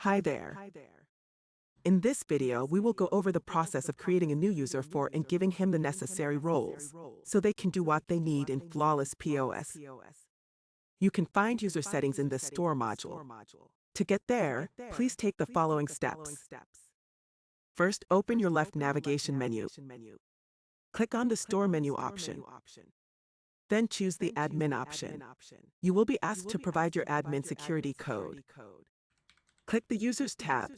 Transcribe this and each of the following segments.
Hi there. In this video, we will go over the process of creating a new user for and giving him the necessary roles, so they can do what they need in Flawless POS. You can find user settings in the Store module. To get there, please take the following steps. First, open your left navigation menu. Click on the Store menu option. Then choose the Admin option. You will be asked to provide your admin security code. Click the Users tab.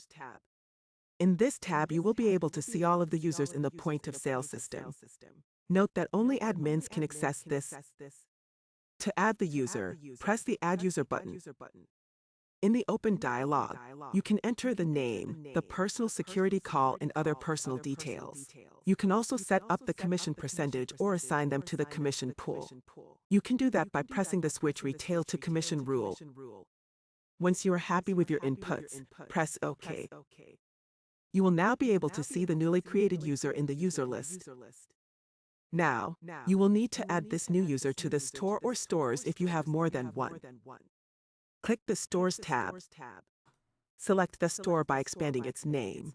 In this tab, you will be able to see all of the users in the point-of-sale system. Note that only admins can access this. To add the user, press the Add User button. In the open dialog, you can enter the name, the personal security call, and other personal details. You can also set up the commission percentage or assign them to the commission pool. You can do that by pressing the switch Retail to Commission rule. Once you are happy with your inputs, press OK. You will now be able to see the newly created user in the user list. Now, you will need to add this new user to the store or stores if you have more than one. Click the Stores tab. Select the store by expanding its name.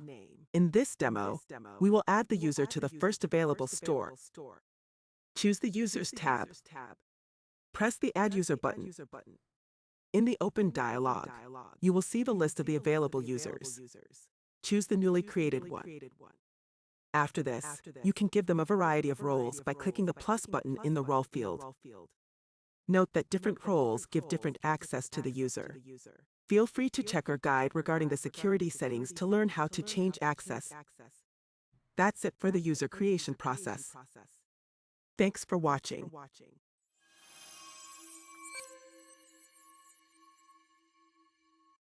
In this demo, we will add the user to the first available store. Choose the Users tab. Press the Add User button. In the open dialog, you will see the list of the available users. Choose the newly created one. After this, you can give them a variety of roles by clicking the plus button in the role field. Note that different roles give different access to the user. Feel free to check our guide regarding the security settings to learn how to change access. That's it for the user creation process. Thanks for watching.